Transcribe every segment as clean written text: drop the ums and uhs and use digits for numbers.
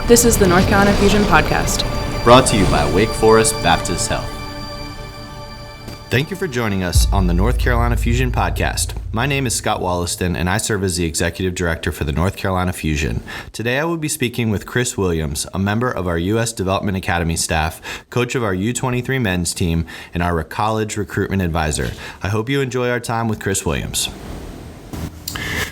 This is the North Carolina Fusion Podcast. Brought to you by Wake Forest Baptist Health. Thank you for joining us on the North Carolina Fusion Podcast. My name is Scott Wollaston, and I serve as the Executive Director for the North Carolina Fusion. Today I will be speaking with Chris Williams, a member of our U.S. Development Academy staff, coach of our U23 men's team, and our college recruitment advisor. I hope you enjoy our time with Chris Williams.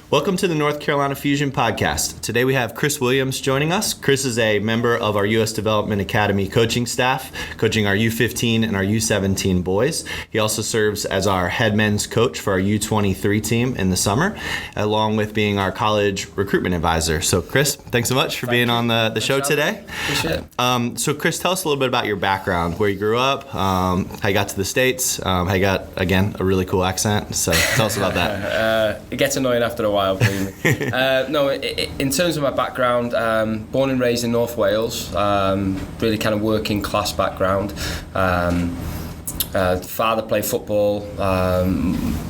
Welcome to the North Carolina Fusion Podcast. Today we have Chris Williams joining us. Chris is a member of our U.S. Development Academy coaching staff, coaching our U15 and our U17 boys. He also serves as our head men's coach for our U23 team in the summer, along with being our college recruitment advisor. So Chris, thanks so much for being on the show today. Appreciate it. So Chris, tell us a little bit about your background, where you grew up, how you got to the States, how you got, again, a really cool accent. So tell us about that. It gets annoying after a while, believe me. In terms of my background, born and raised in North Wales, really kind of working class background. Father played football,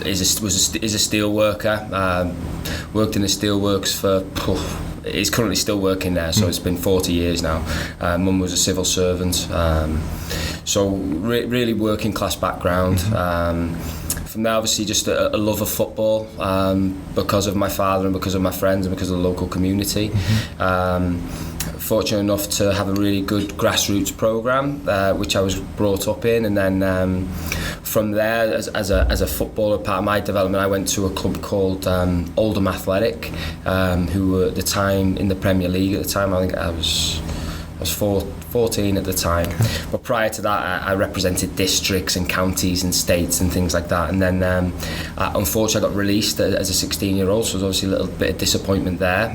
is a steel worker, worked in the steelworks he's currently still working there, so it's been 40 years now. Mum was a civil servant, so really working class background. From there, obviously, just a love of football because of my father and because of my friends and because of the local community. Fortunate enough to have a really good grassroots program, which I was brought up in, and then from there, as a footballer, part of my development, I went to a club called Oldham Athletic, who were at the time in the Premier League. At the time, I think I was 14 at the time, but prior to that I represented districts and counties and states and things like that, and then unfortunately I got released as a 16-year-old, so there was obviously a little bit of disappointment there,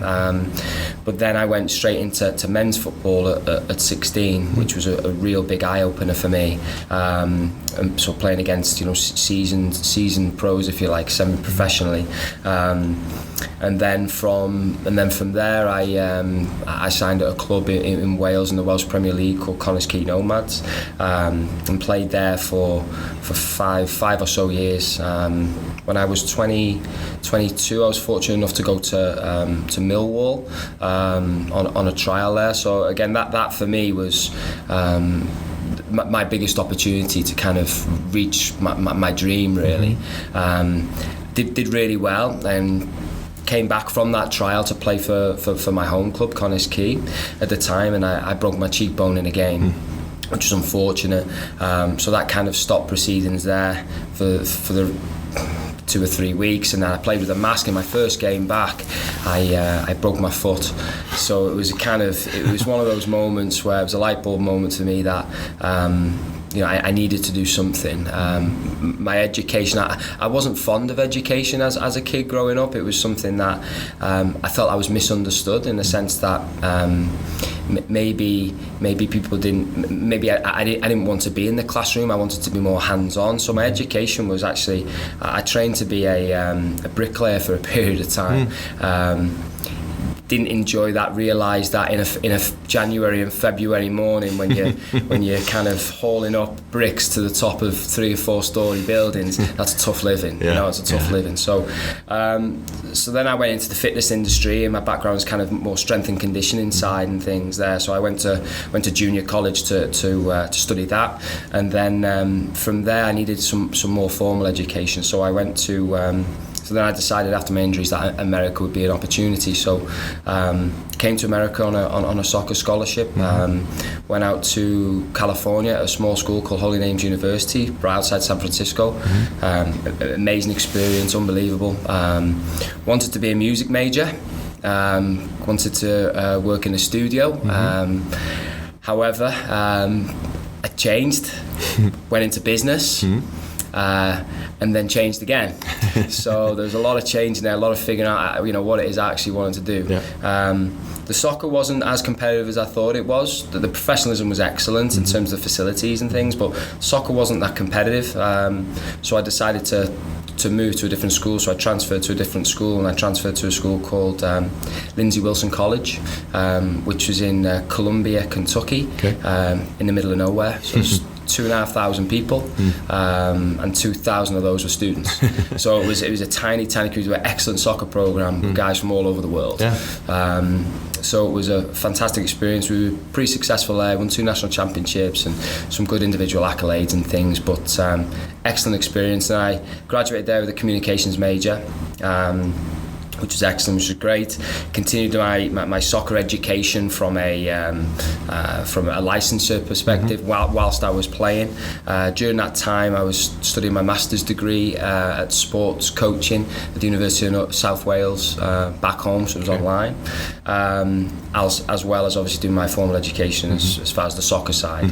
but then I went straight into men's football at 16, which was a real big eye-opener for me, and so playing against seasoned pros, if you like, semi-professionally, and then from there I signed at a club in Wales, in the Welsh Premier League, called Conisky Nomads, and played there for five or so years. When I was 22, I was fortunate enough to go to Millwall on a trial there. So again, that for me was my biggest opportunity to kind of reach my dream, really. Did really well, and came back from that trial to play for my home club, Conisky, at the time, and I broke my cheekbone in a game, which was unfortunate. So that kind of stopped proceedings there for the 2 or 3 weeks, and then I played with a mask. In my first game back, I broke my foot. So it was one of those moments where it was a light bulb moment for me that I needed to do something. My education, I wasn't fond of education as a kid growing up. It was something that I felt I was misunderstood, in the sense that maybe people didn't, I didn't want to be in the classroom. I wanted to be more hands-on. So my education was actually, I trained to be a bricklayer for a period of time. Didn't enjoy that, realised that in a January and February morning, when you're kind of hauling up bricks to the top of 3 or 4 story buildings, that's tough living. It's a tough living. So then I went into the fitness industry, and my background was kind of more strength and conditioning side and things there. So I went to junior college to study that, and then from there I needed some more formal education. So I went to So then I decided after my injuries that America would be an opportunity. So came to America on a soccer scholarship. Went out to California at a small school called Holy Names University, right outside San Francisco. Amazing experience, unbelievable. Wanted to be a music major. Wanted to work in a studio. However, I changed, went into business. And then changed again. So there's a lot of change in there, a lot of figuring out, what it is I actually wanted to do. The soccer wasn't as competitive as I thought it was. The professionalism was excellent in terms of facilities and things, but soccer wasn't that competitive. So I decided to move to a different school. So I transferred to a different school, and I transferred to a school called Lindsey Wilson College, which was in Columbia, Kentucky, in the middle of nowhere. So it's 2,500 people, and 2,000 of those were students. So it was a tiny community with an excellent soccer program with guys from all over the world. So it was a fantastic experience. We were pretty successful there, won 2 national championships and some good individual accolades and things, but excellent experience. And I graduated there with a communications major, which was excellent, which was great. Continued my soccer education from a licensure perspective whilst I was playing. During that time, I was studying my master's degree at sports coaching at the University of South Wales, back home, so it was online, as well as obviously doing my formal education as far as the soccer side.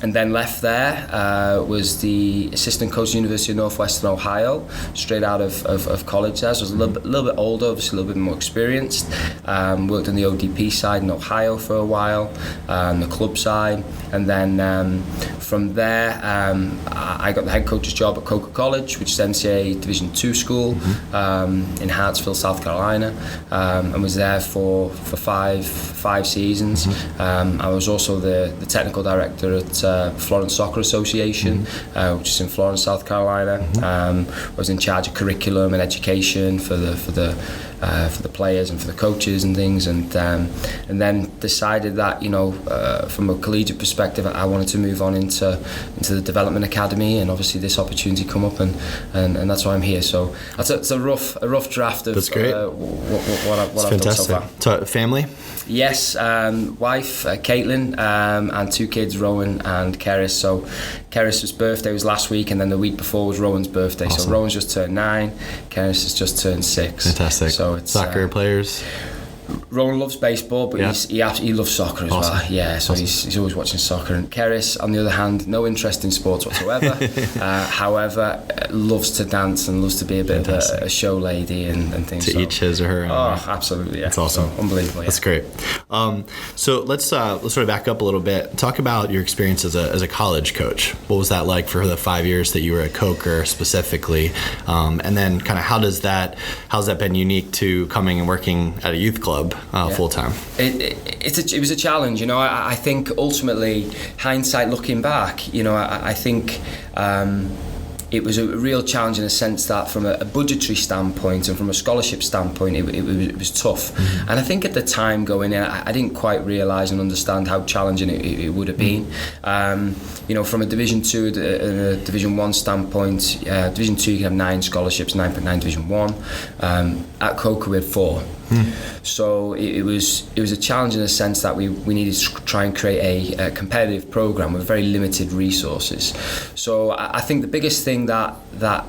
And then left there, was the assistant coach at the University of Northwestern Ohio, straight out of college there. So I was a little bit older, obviously a little bit more experienced. Worked on the ODP side in Ohio for a while, the club side. And then from there, I got the head coach's job at Coker College, which is NCAA Division II school in Hartsville, South Carolina, and was there for five seasons. I was also the technical director at Florence Soccer Association, which is in Florence, South Carolina. I was in charge of curriculum and education for the players and for the coaches and things, and then decided that from a collegiate perspective I wanted to move on into the development academy, and obviously this opportunity come up, and that's why I'm here. So that's a rough draft of that's great. What I've fantastic. done so far. Family? Yes, wife Caitlin, and 2 kids, Rowan and Keris. So Keris' birthday was last week, and then the week before was Rowan's birthday. Awesome. So Rowan's just turned 9, Keris has just turned 6. Fantastic. So it's soccer players? Rowan loves baseball, but he loves soccer as well. Yeah, so he's always watching soccer. And Keris, on the other hand, no interest in sports whatsoever. However, loves to dance and loves to be a bit of a show lady and things. To each his or her own. Oh, absolutely, yeah. That's awesome. So, unbelievable, yeah. That's great. So let's sort of back up a little bit. Talk about your experience as a college coach. What was that like for the 5 years that you were at Coker specifically? And then kind of how's that been unique to coming and working at a youth club full time? It was a challenge, I think ultimately, hindsight looking back, I think it was a real challenge in a sense that from a budgetary standpoint and from a scholarship standpoint it was tough. And I think at the time going in I didn't quite realise and understand how challenging it would have been. From a Division 2 and a Division 1 standpoint, Division 2 you can have 9 scholarships, 9.9 Division 1. At Coker we had 4. So it was a challenge in the sense that we needed to try and create a competitive program with very limited resources. So I think the biggest thing that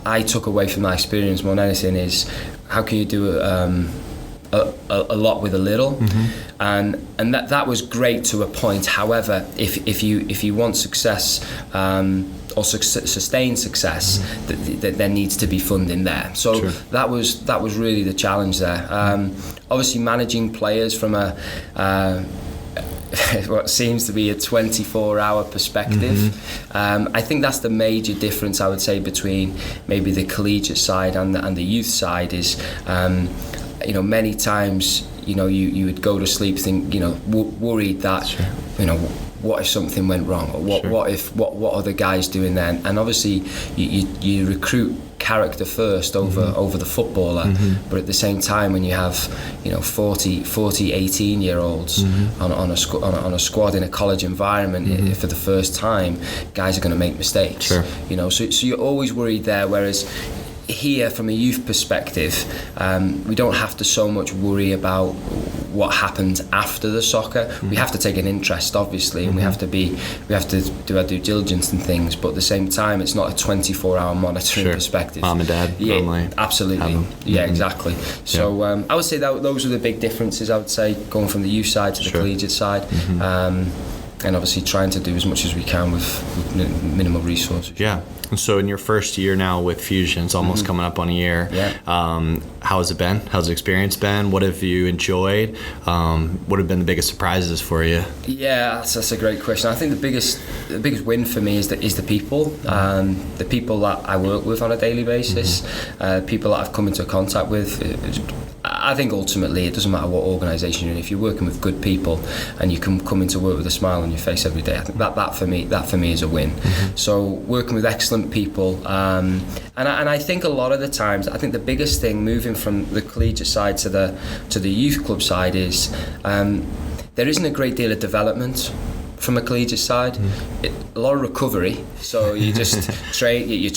I took away from that experience more than anything is how can you do a lot with a little, and that was great to a point. However, if you want success or sustained success, that there needs to be funding there. So Sure. that was really the challenge there. Obviously, managing players from a what seems to be a 24-hour perspective. I think that's the major difference I would say between maybe the collegiate side and the youth side is. Many times, you would go to sleep worried that, Sure. What if something went wrong, or what are the guys doing then? And obviously, you recruit character first over the footballer, but at the same time, when you have 40 18-year-olds on a squad in a college environment for the first time, guys are going to make mistakes. Sure. So you're always worried there. Whereas here, from a youth perspective, we don't have to so much worry about what happens after the soccer. We have to take an interest, obviously, and we have to do our due diligence and things. But at the same time, it's not a 24-hour monitoring Sure. perspective. Mom and dad, yeah, normally absolutely, yeah, exactly. So I would say that those are the big differences. I would say going from the youth side to the Sure. collegiate side. And obviously trying to do as much as we can with minimal resources. Yeah. And so in your first year now with Fusion, it's almost coming up on a year. Yeah. How has it been? How's the experience been? What have you enjoyed? What have been the biggest surprises for you? Yeah, that's a great question. I think the biggest win for me is the people. The people that I work with on a daily basis, people that I've come into contact with. I think ultimately it doesn't matter what organisation you're in. If you're working with good people and you can come into work with a smile on your face every day, I think that for me is a win. So working with excellent people, and I think a lot of the times, I think the biggest thing moving from the collegiate side to the youth club side is there isn't a great deal of development from a collegiate side. A lot of recovery, so you just train, you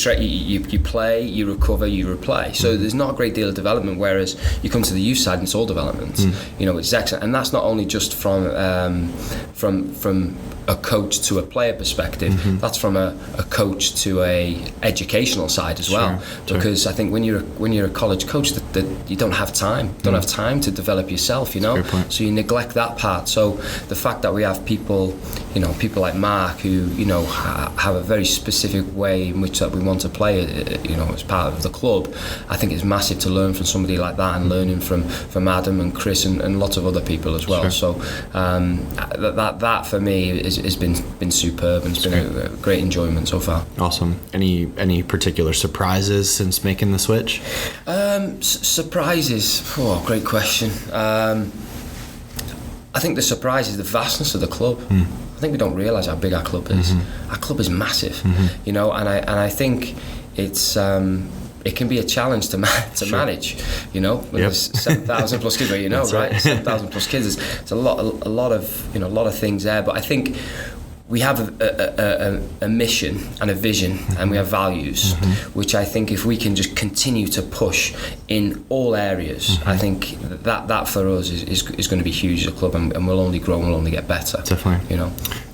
play, you recover, you replay, so there's not a great deal of development, whereas you come to the youth side and it's all development. It's excellent, and that's not only just from a coach to a player perspective, that's from a coach to a educational side as well. Because I think when you're a college coach, that you don't have time to develop yourself, so you neglect that part. So the fact that we have people like Mark who have a very specific way in which that we want to play as part of the club, I think it's massive to learn from somebody like that, and learning from Adam and Chris and lots of other people as well. So that for me has been superb, and it's been a great enjoyment so far. Awesome. Any particular surprises since making the switch? Surprises? Great question. I think the surprise is the vastness of the club. I think we don't realise how big our club is. Our club is massive, and I think it's it can be a challenge to manage. When there's 7,000 plus kids, right? 7,000 plus kids. It's a lot of things there. But I think we have a mission and a vision, and we have values, which I think if we can just continue to push in all areas, I think that for us is going to be huge as a club, and we'll only grow and we'll only get better. Definitely.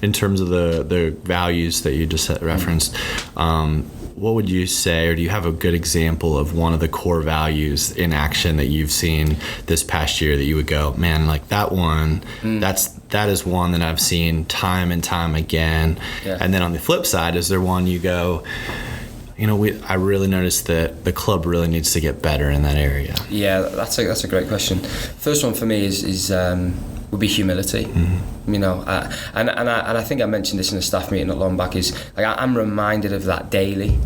In terms of the values that you just referenced, what would you say, or do you have a good example of one of the core values in action that you've seen this past year that you would go, man, like that one, that is one that I've seen time and time again? And then on the flip side, is there one you go, I really noticed that the club really needs to get better in that area? Yeah, that's a great question. First one for me is would be humility. And I think I mentioned this in a staff meeting not long back, is like I'm reminded of that daily.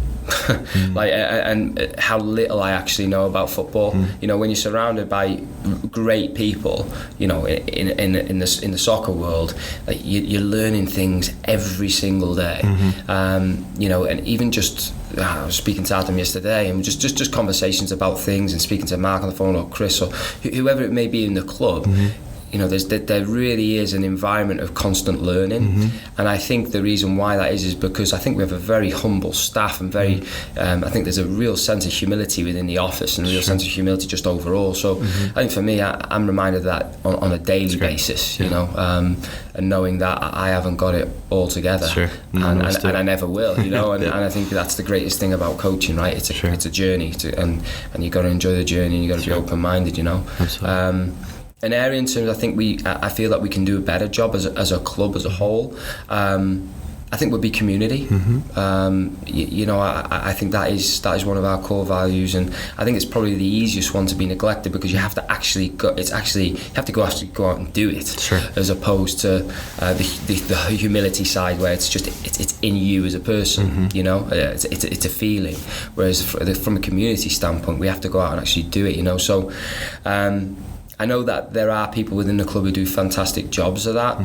And how little I actually know about football. When you're surrounded by great people, in the soccer world, like you're learning things every single day. And even just I was speaking to Adam yesterday, and just conversations about things, and speaking to Mark on the phone, or Chris, or whoever it may be in the club. There really is an environment of constant learning, and I think the reason why that is because I think we have a very humble staff, and very I think there's a real sense of humility within the office, and a real sense of humility just overall. So I think for me, I'm reminded of that on a daily basis, and knowing that I haven't got it all together, and I never will, and I think that's the greatest thing about coaching, right? It's a journey, and you got to enjoy the journey, and you got to be open-minded, An area in terms, I feel that we can do a better job as a club as a whole. I think would be community. I think that is one of our core values, and I think it's probably the easiest one to be neglected, because you have to actually go out and do it, as opposed to the humility side, where it's in you as a person. It's a feeling. Whereas from a community standpoint, we have to go out and actually do it. So. I know that there are people within the club who do fantastic jobs of that.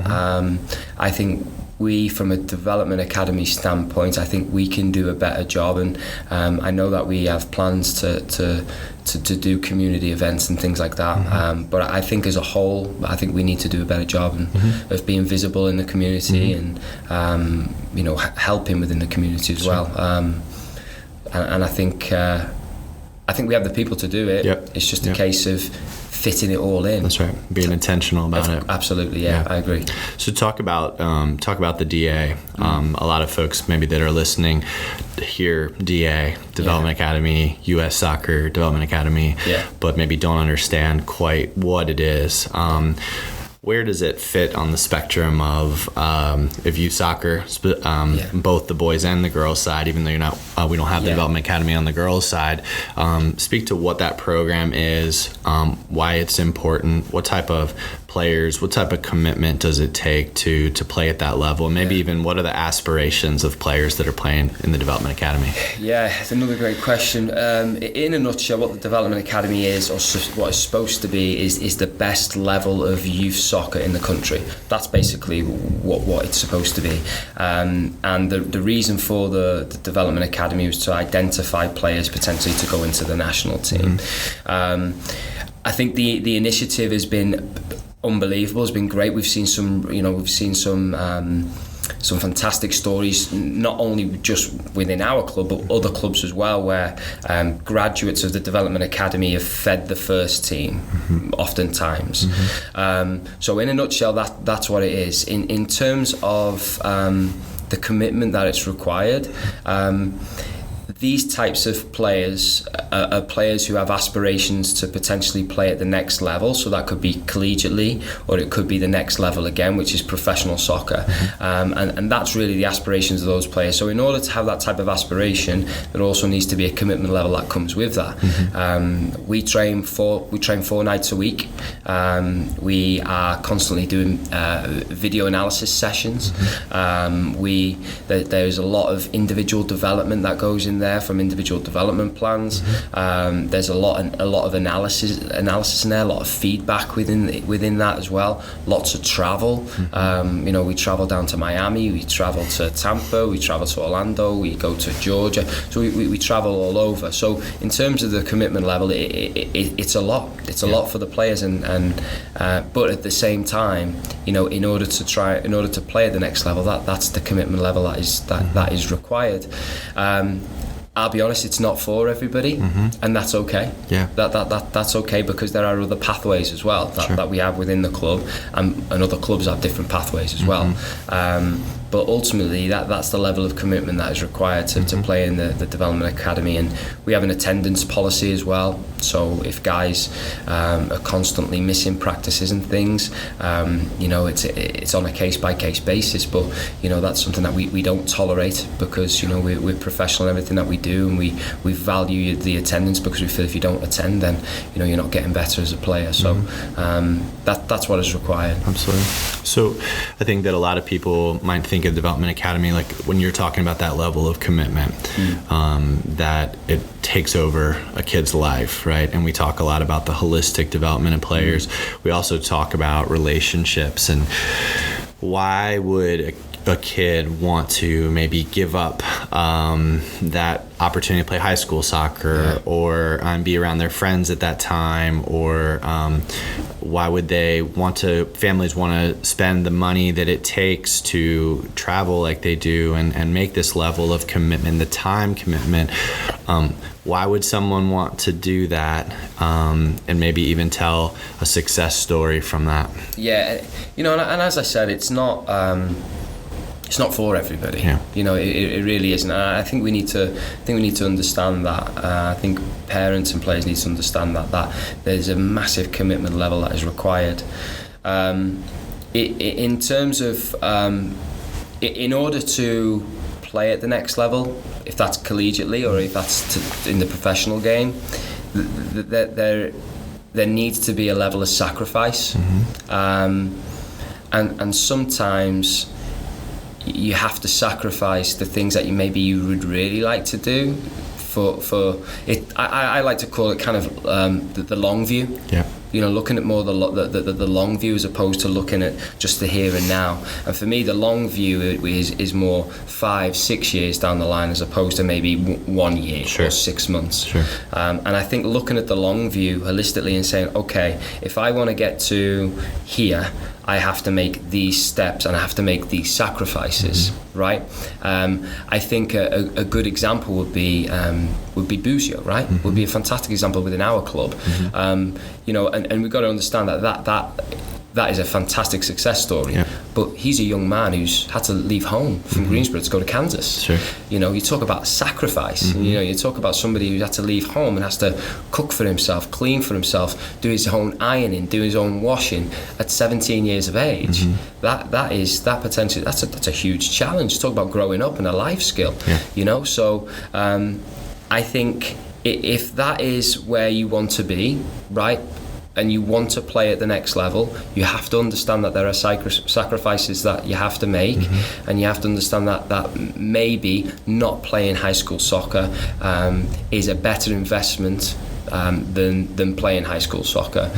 I think we, from a development academy standpoint, I think we can do a better job, and I know that we have plans to do community events and things like that. But I think as a whole, I think we need to do a better job of being visible in the community, and helping within the community as well. And I think we have the people to do it. It's just a case of fitting it all in. That's right. Being intentional about it. Absolutely, yeah, I agree. So talk about the DA. A lot of folks maybe that are listening hear DA, Development Academy, U.S. Soccer Development Academy, but maybe don't understand quite what it is. Where does it fit on the spectrum of if youth soccer, both the boys and the girls side, even though we don't have the Development Academy on the girls side? Speak to what that program is, why it's important, what type of players, what type of commitment does it take to play at that level? And maybe even what are the aspirations of players that are playing in the Development Academy? Yeah, it's another great question. In a nutshell, what the Development Academy is, or what it's supposed to be, is the best level of youth soccer in the country. That's basically what it's supposed to be. And the reason for the Development Academy was to identify players potentially to go into the national team. I think the initiative has been unbelievable. It's been great. We've seen some fantastic stories, not only just within our club but other clubs as well, where graduates of the Development Academy have fed the first team, oftentimes. So in a nutshell, that's what it is. In terms of the commitment that it's required, these types of players are players who have aspirations to potentially play at the next level. So that could be collegiately, or it could be the next level again, which is professional soccer. And that's really the aspirations of those players. So in order to have that type of aspiration, there also needs to be a commitment level that comes with that. We train 4 nights a week. We are constantly doing video analysis sessions. There's a lot of individual development that goes in there, from individual development plans. There's a lot of analysis in there, a lot of feedback within that as well. Lots of travel. We travel down to Miami, we travel to Tampa, we travel to Orlando, we go to Georgia. So we travel all over. So in terms of the commitment level, it's a lot. It's a lot for the players, but at the same time, in order to play at the next level, that's the commitment level that is required. I'll be honest, it's not for everybody, and that's okay. Yeah, that's okay, because there are other pathways as well that we have within the club, and other clubs have different pathways as well. But ultimately, that's the level of commitment that is required to play in the Development Academy. And we have an attendance policy as well. So if guys are constantly missing practices and things, it's on a case-by-case basis. But that's something that we don't tolerate, because we're professional in everything that we do, and we value the attendance, because we feel if you don't attend, then you're not getting better as a player. So that's what is required. Absolutely. So I think that a lot of people might think of Development Academy, like when you're talking about that level of commitment, that it takes over a kid's life, right? And we talk a lot about the holistic development of players. We also talk about relationships, and why would a kid want to maybe give up that opportunity to play high school soccer, or be around their friends at that time, or why would families want to spend the money that it takes to travel like they do and make this level of commitment, the time commitment? Why would someone want to do that, and maybe even tell a success story from that? Yeah, and as I said, it's not for everybody. It really isn't. I think we need to understand that. I think parents and players need to understand that there's a massive commitment level that is required. In terms of in order to play at the next level, if that's collegiately or if that's in the professional game, there needs to be a level of sacrifice, and sometimes you have to sacrifice the things that you would really like to do for it. I like to call it kind of the long view. Yeah. Looking at more the long view, as opposed to looking at just the here and now. And for me, the long view is more 5-6 years down the line, as opposed to maybe 1 year or 6 months. And I think looking at the long view holistically and saying, okay, if I want to get to here, I have to make these steps and I have to make these sacrifices, right? I think a good example would be Buzio, right? Would be a fantastic example within our club. And we've got to understand that is a fantastic success story. But he's a young man who's had to leave home from Greensboro to go to Kansas. You talk about sacrifice. You talk about somebody who had to leave home and has to cook for himself, clean for himself, do his own ironing, do his own washing at 17 years of age. That's a huge challenge. Talk about growing up and a life skill. So I think if that is where you want to be, right, and you want to play at the next level, you have to understand that there are sacrifices that you have to make, and you have to understand that maybe not playing high school soccer is a better investment than playing high school soccer,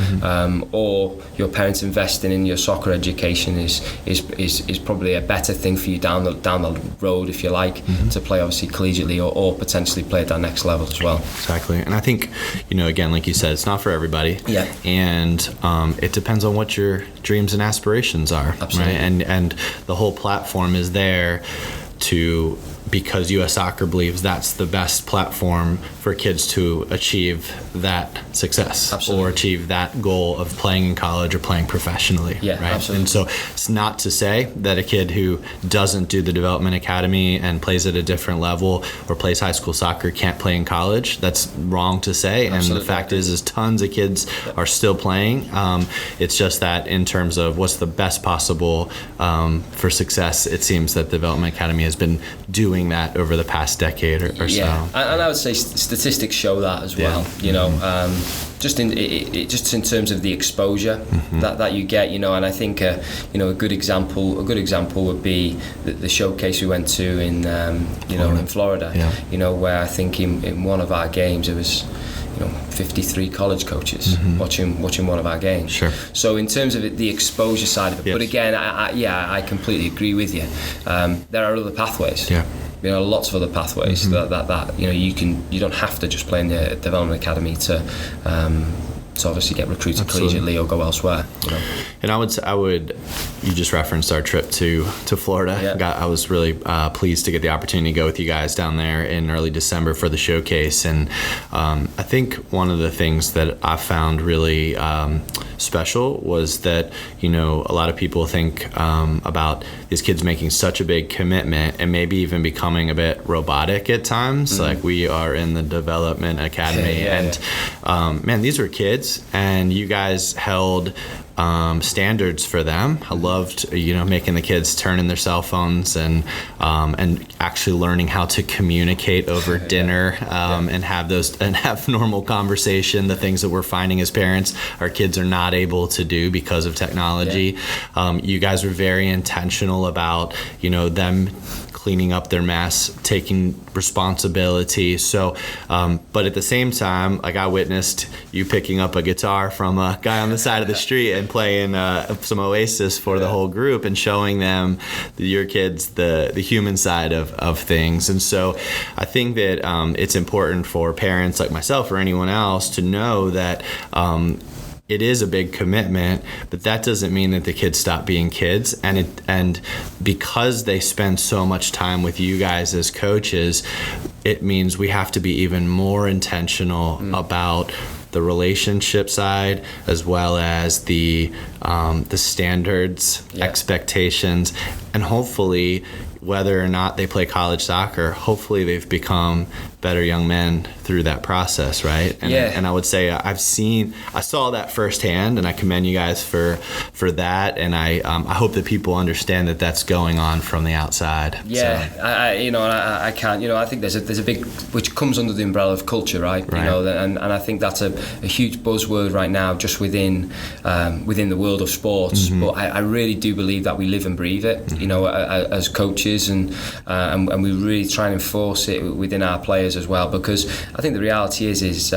or your parents investing in your soccer education is probably a better thing for you down the road, if you like, to play obviously collegiately or potentially play at that next level as well. Exactly. And I think, again, like you said, it's not for everybody. Yeah. And it depends on what your dreams and aspirations are. Absolutely. Right? And the whole platform is there because U.S. Soccer believes that's the best platform for kids to achieve that success. Absolutely. Or achieve that goal of playing in college or playing professionally. Yeah, right? absolutely. And so it's not to say that a kid who doesn't do the development academy and plays at a different level or plays high school soccer can't play in college. That's wrong to say. Absolutely. And the fact is tons of kids are still playing. It's just that in terms of what's the best possible for success, it seems that the Development Academy has been doing that over the past decade or so. Yeah, and I would say statistics show that as well. Just in terms of the exposure that you get, and I think a good example would be the showcase we went to in in Florida. Yeah. Where I think in one of our games it was 53 college coaches watching one of our games. Sure. So in terms of the exposure side of it, but again, I completely agree with you. There are other pathways. Yeah. Lots of other pathways that you don't have to just play in the Development Academy to obviously get recruited collegiately or go elsewhere. And I would. You just referenced our trip to Florida. Yeah. I was really pleased to get the opportunity to go with you guys down there in early December for the showcase. And I think one of the things that I found really special was that a lot of people think about these kids making such a big commitment and maybe even becoming a bit robotic at times. Like we are in the Development Academy, man, these were kids, and you guys held standards for them. I loved, making the kids turn in their cell phones and actually learning how to communicate over dinner and have normal conversation. The things that we're finding as parents, our kids are not able to do because of technology. Yeah. You guys were very intentional about, them cleaning up their mess, taking responsibility. So, but at the same time, like I witnessed you picking up a guitar from a guy on the side of the street and playing some Oasis for the whole group and showing them, your kids, the human side of things. And so I think that it's important for parents like myself or anyone else to know that it is a big commitment, but that doesn't mean that the kids stop being kids. And because they spend so much time with you guys as coaches, it means we have to be even more intentional about the relationship side, as well as the standards, expectations, and hopefully, whether or not they play college soccer, hopefully they've become better young men through that process, right? And I would say I saw that firsthand, and I commend you guys for that. And I hope that people understand that that's going on from the outside. Yeah, so. I can't. I think there's a big, which comes under the umbrella of culture, right? And I think that's a huge buzzword right now, just within the world of sports. But I really do believe that we live and breathe it. As coaches, and we really try and enforce it within our players as well, because I think the reality is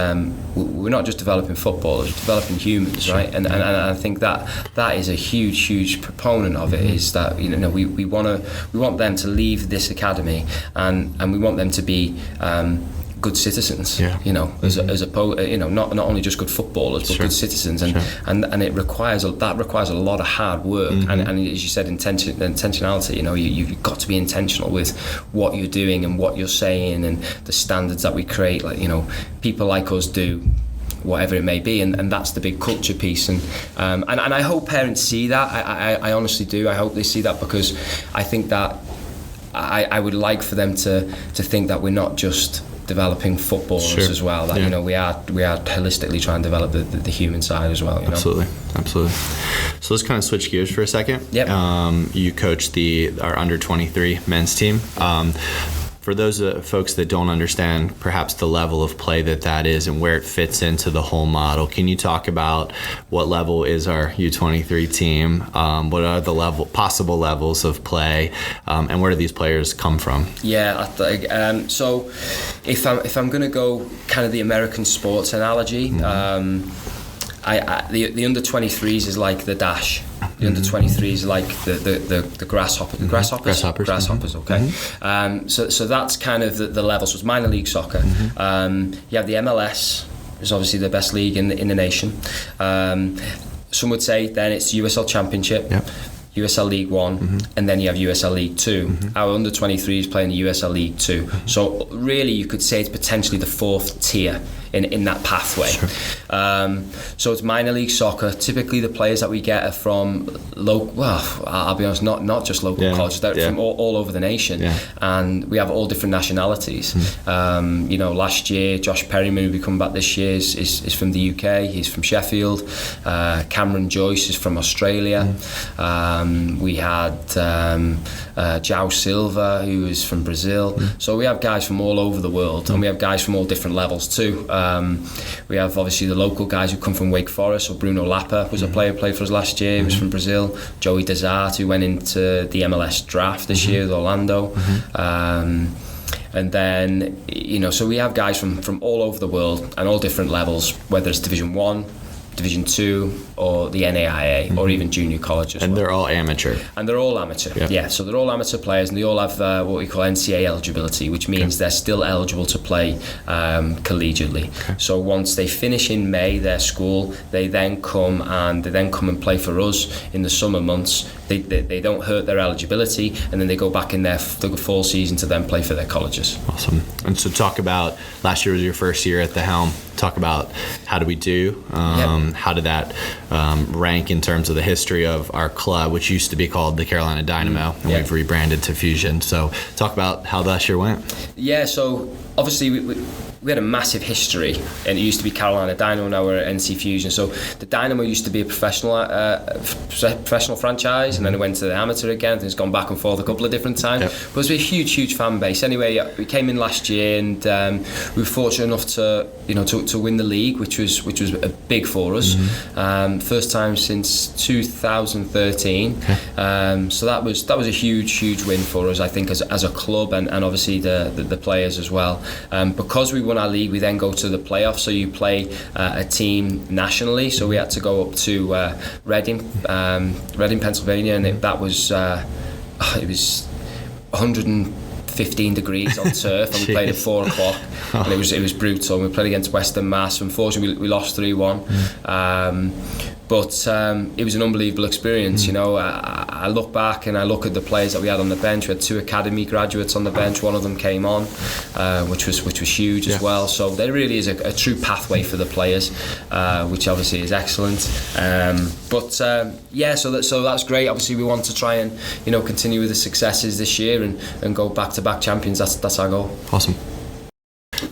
we're not just developing footballers, we're developing humans, right? And I think that is a huge proponent of it, is that we want them to leave this academy and we want them to be good citizens, as opposed, not only just good footballers, but good citizens, and it requires a lot of hard work, and as you said, intentionality. You've got to be intentional with what you're doing and what you're saying, and the standards that we create, like people like us do, whatever it may be, and that's the big culture piece, and I hope parents see that. I honestly do. I hope they see that, because I think that I would like for them to think that we're not just developing footballers as well, that we are holistically trying to develop the human side as well. Absolutely. So let's kind of switch gears for a second. Yep. You coach our under 23 men's team. For those folks that don't understand perhaps the level of play that is and where it fits into the whole model, can you talk about what level is our U23 team? What are the possible levels of play, and where do these players come from? Yeah, so if I'm going to go kind of the American sports analogy, the under 23s is like the dash. The under 23s are like the grasshoppers. Grasshoppers. Okay. So that's kind of the level. So it's minor league soccer. You have the MLS, which is obviously the best league in the nation. Some would say then it's USL Championship. Yep. USL League One, and then you have USL League Two. Our under 23s play in the USL League Two. So really, you could say it's potentially the fourth tier in that pathway. Sure. So it's minor league soccer. Typically, the players that we get are from local. Well, I'll be honest, not just local colleges. They're from all over the nation, and we have all different nationalities. Last year, Josh Perryman, who will be coming back this year, is from the UK. He's from Sheffield. Cameron Joyce is from Australia. We had João Silva, who is from Brazil. So we have guys from all over the world, and we have guys from all different levels too. We have obviously the local guys who come from Wake Forest. So Bruno Lapa was a player who played for us last year. He was from Brazil. Joey Desart, who went into the MLS draft this year with Orlando. And then, so we have guys from all over the world and all different levels, whether it's Division 1, Division 2, or the NAIA, or even junior college as well. And they're all amateur. And they're all amateur, so they're all amateur players, and they all have what we call NCAA eligibility, which means they're still eligible to play collegiately. Okay. So once they finish in May their school, they then come and play for us in the summer months. They don't hurt their eligibility, and then they go back in their fall season to then play for their colleges. Awesome. And so talk about, last year was your first year at the helm. Talk about how do we do? How did that rank in terms of the history of our club, which used to be called the Carolina Dynamo, and we've rebranded to Fusion. So talk about how last year went. Yeah, so obviously we had a massive history, and it used to be Carolina Dynamo, now we're at NC Fusion. So the Dynamo used to be a professional franchise, and then it went to the amateur again. It's gone back and forth a couple of different times. But it was a huge fan base. Anyway, we came in last year, and we were fortunate enough to win the league, which was big for us. First time since 2013. So that was a huge win for us, I think, as a club, and obviously the players as well. Because we won our league, we then go to the playoffs. So you play a team nationally. So we had to go up to Reading, Pennsylvania, and it was 115 degrees on turf, and we played at 4 o'clock, and it was brutal. And we played against Western Mass. Unfortunately, we lost 3-1. But it was an unbelievable experience. I look back and I look at the players that we had on the bench. We had 2 academy graduates on the bench. One of them came on, which was huge as well. So there really is a true pathway for the players, which obviously is excellent. So that's great. Obviously, we want to try and continue with the successes this year and go back-to-back champions. That's our goal. Awesome.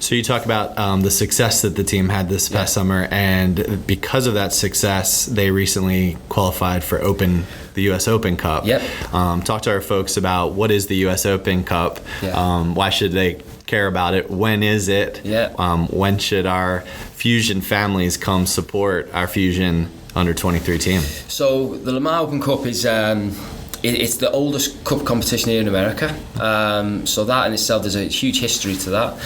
So you talk about the success that the team had this past summer, and because of that success, they recently qualified for the U.S. Open Cup. Talk to our folks about what is the U.S. Open Cup. Why should they care about it? When is it? When should our Fusion families come support our Fusion under 23 team? So the Lamar Open Cup is it's the oldest cup competition here in America, so that in itself, there's a huge history to that.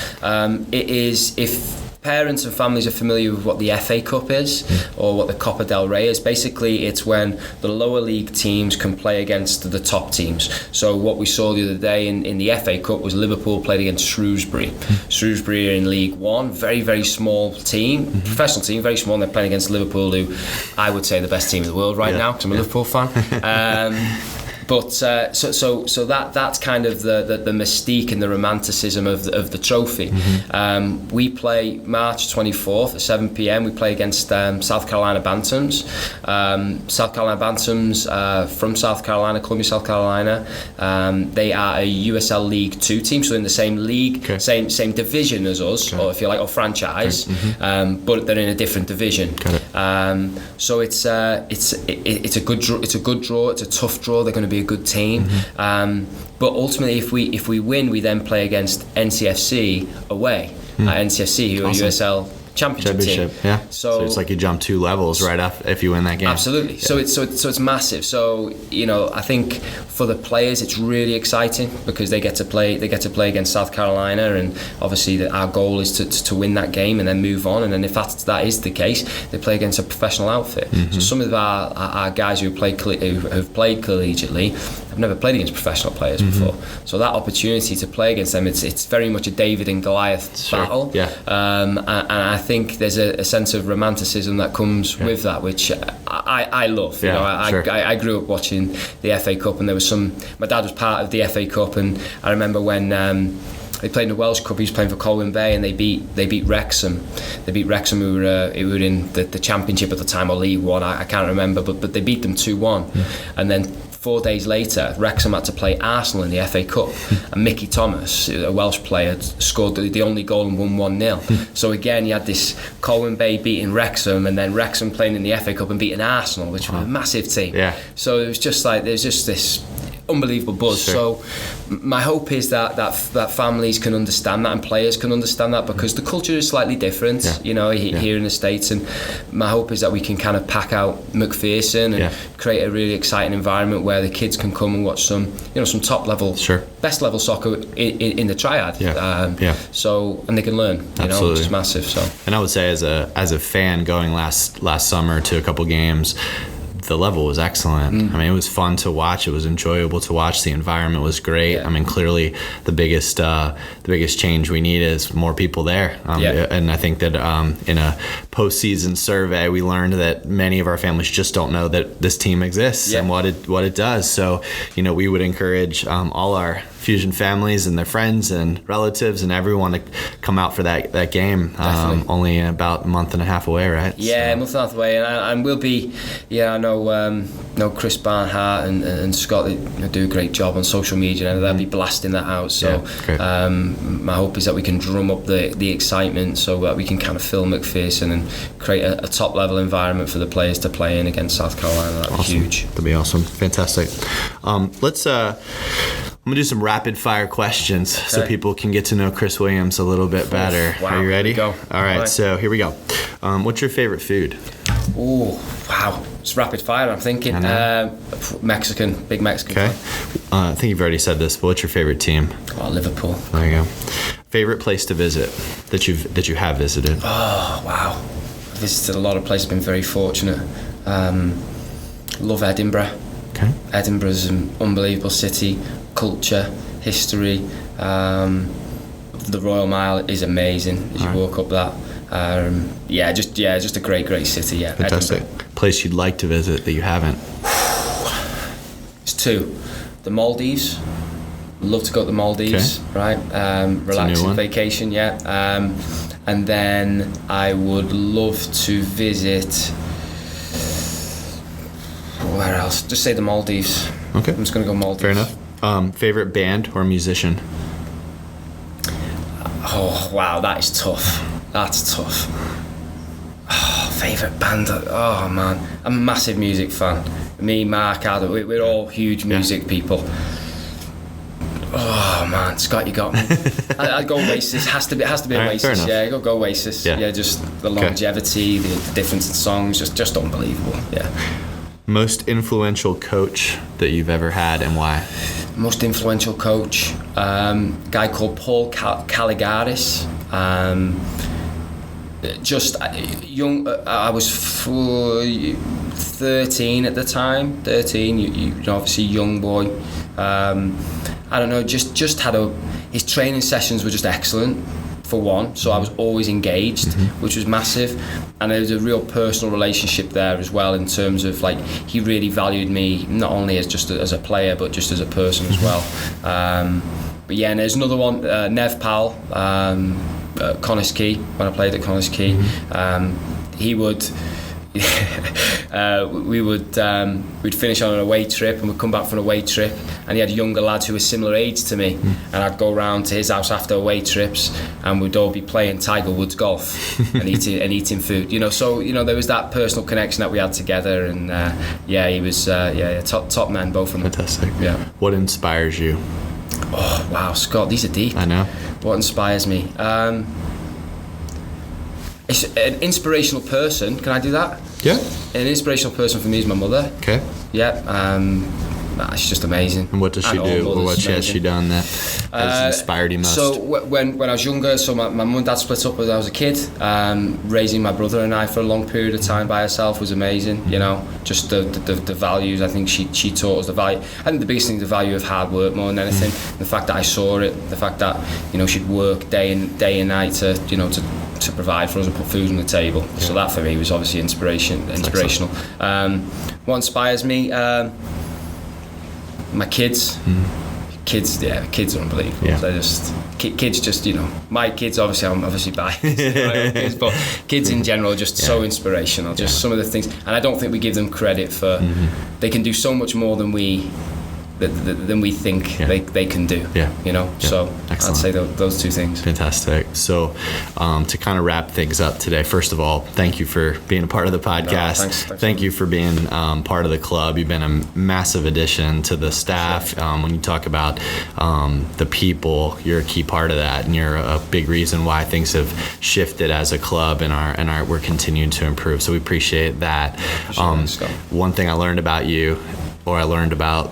It is, if parents and families are familiar with what the FA Cup is, or what the Copa del Rey is, basically it's when the lower league teams can play against the top teams. So what we saw the other day in the FA Cup was Liverpool played against Shrewsbury. Shrewsbury are in League One, very small team, professional team, very small, and they're playing against Liverpool, who I would say are the best team in the world right now, because I'm a Liverpool fan. But so that's kind of the mystique and the romanticism of the trophy. We play March 24th at 7 p.m. We play against South Carolina Bantams. South Carolina Bantams from South Carolina, Columbia, South Carolina. They are a USL League 2 team, so in the same league, same division as us, or if you like, or franchise, but they're in a different division. So it's a good draw. It's a tough draw. They're going to be a good team. But ultimately, if we win, we then play against NCFC away. NCFC, who are USL Championship team. Yeah. So it's like you jump 2 levels right after if you win that game. Absolutely. Yeah. So it's massive. So I think for the players it's really exciting because they get to play against South Carolina, and obviously our goal is to win that game and then move on. And then if that is the case, they play against a professional outfit. So some of our guys who have played collegiately have never played against professional players before. So that opportunity to play against them, it's very much a David and Goliath battle. Yeah. And I think there's a sense of romanticism that comes with that, which I love. I grew up watching the FA Cup, and there was my dad was part of the FA Cup, and I remember when they played in the Welsh Cup. He was playing for Colwyn Bay, and they beat Wrexham. They beat Wrexham, who were in the Championship at the time, or League One. I can't remember, but they beat them 2-1, and then 4 days later, Wrexham had to play Arsenal in the FA Cup, and Mickey Thomas, a Welsh player, scored the only goal and won 1-0. So again, you had this Colwyn Bay beating Wrexham, and then Wrexham playing in the FA Cup and beating Arsenal, which was a massive team. Yeah. So it was just like there's just this unbelievable buzz. So my hope is that families can understand that and players can understand that, because the culture is slightly different, here in the States, and my hope is that we can kind of pack out McPherson and create a really exciting environment where the kids can come and watch some top level, best level soccer in the triad. So, and they can learn, which is massive. So, and I would say as a fan going last summer to a couple games, the level was excellent. I mean, it was fun to watch. It was enjoyable to watch. The environment was great. I mean, clearly the biggest change we need is more people there. And I think that in a postseason survey, we learned that many of our families just don't know that this team exists and what it does. So, we would encourage all our Fusion families and their friends and relatives and everyone to come out for that game. Only about a month and a half away, right? Yeah, a month and a half away, and we'll be. I know Chris Barnhart and Scott, they do a great job on social media, and they'll be blasting that out. So my hope is that we can drum up the excitement so that we can kind of fill McPherson and create a top level environment for the players to play in against South Carolina. That'd be huge. That'd be awesome. Fantastic. Let's. I'm going to do some rapid fire questions so people can get to know Chris Williams a little bit better. Wow. Are you ready? Go. All right, so here we go. What's your favorite food? Oh, wow. It's rapid fire, I'm thinking. Mexican, big Mexican. Okay. I think you've already said this, but what's your favorite team? Oh, Liverpool. There you go. Favorite place to visit that you have visited? Oh, wow. I've visited a lot of places, been very fortunate. Love Edinburgh. Okay. Edinburgh's an unbelievable city. Culture, history, the Royal Mile is amazing as you walk up that. Just a great city. Yeah, fantastic. Edinburgh. Place you'd like to visit that you haven't? It's 2. The Maldives. Love to go to the Maldives. Okay. Right, relaxing vacation. And then I would love to visit. Where else? Just say the Maldives. Okay. I'm just going to go Maldives. Fair enough. Favorite band or musician? Oh, wow, that is tough. That's tough. Oh, favourite band? Oh, man. I'm a massive music fan. Me, Mark, Adam, we're all huge music people. Oh, man, Scott, you got me. I'd go Oasis. Has to be Oasis. Yeah, go Oasis. Yeah, just the longevity, the difference in songs, just unbelievable. Yeah. Most influential coach that you've ever had and why? Most influential coach, guy called Paul Caligaris. Just young. I was 13 at the time. 13. You obviously young boy. I don't know. Just had his training sessions were just excellent. For one, so I was always engaged, which was massive, and there was a real personal relationship there as well, in terms of like he really valued me not only as a player but just as a person as well. But yeah, and there's another one, Nev Powell, Connah's Quay, when I played at Connah's Quay. He would, we'd finish on an away trip and we'd come back from an away trip, and he had younger lads who were similar age to me, and I'd go round to his house after away trips and we'd all be playing Tiger Woods golf and eating food, you know. So, you know, there was that personal connection that we had together, and he was top man, both of them. Fantastic. Yeah. What inspires you? Oh wow, Scott, these are deep. I know. What inspires me? It's an inspirational person. Can I do that? Yeah. An inspirational person for me is my mother. Okay. Yeah. She's just amazing. And what does she do, or what has she done that has inspired you most? So when I was younger, so my mum and dad split up when I was a kid. Raising my brother and I for a long period of time by herself was amazing. You know, just the values. I think she taught us the value. I think the biggest thing is the value of hard work more than anything. The fact that I saw it, the fact that, you know, she'd work day and night to provide for us and put food on the table. Yeah. So that for me was obviously inspirational. What inspires me? My kids. Kids are unbelievable. Yeah. They're just kids. Just, you know, my kids. Obviously, I'm obviously biased, but kids in general are just so inspirational. Just some of the things, and I don't think we give them credit for. They can do so much more than we think they can do. Yeah. You know. Yeah. So excellent. I'd say those two things. Fantastic. So to kind of wrap things up today, first of all, thank you for being a part of the podcast. Thanks thank you for being part of the club. You've been a massive addition to the staff. When you talk about the people, you're a key part of that, and you're a big reason why things have shifted as a club, and we're continuing to improve. So we appreciate that. One thing I learned about you, or I learned about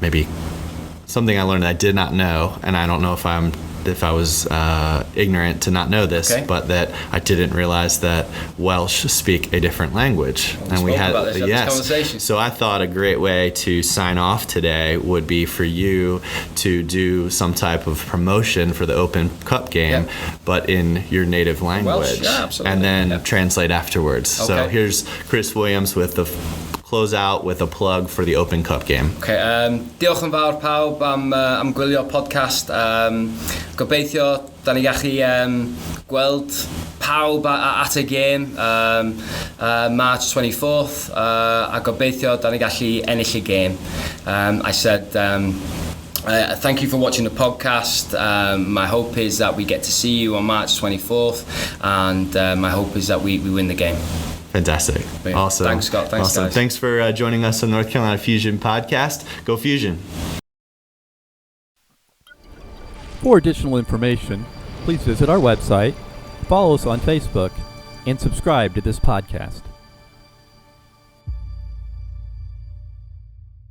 maybe something I learned that I did not know, and I don't know if I was ignorant to not know this, but that I didn't realize that Welsh speak a different language. And we had this conversation. So I thought a great way to sign off today would be for you to do some type of promotion for the Open Cup game, but in your native language, Welsh, and then translate afterwards. Okay. So here's Chris Williams with the close out with a plug for the Open Cup game. Okay, diolch yn fawr pawb am gwylio podcast. Gobeithio da ni gallu gweld pawb at y game March 24th, a gobeithio da ni gallu ennill y game. I said thank you for watching the podcast. My hope is that we get to see you on March 24th, and my hope is that we win the game. Fantastic. Awesome. Thanks, Scott. Thanks, awesome. Guys. Thanks for joining us on North Carolina Fusion Podcast. Go Fusion. For additional information, please visit our website, follow us on Facebook, and subscribe to this podcast.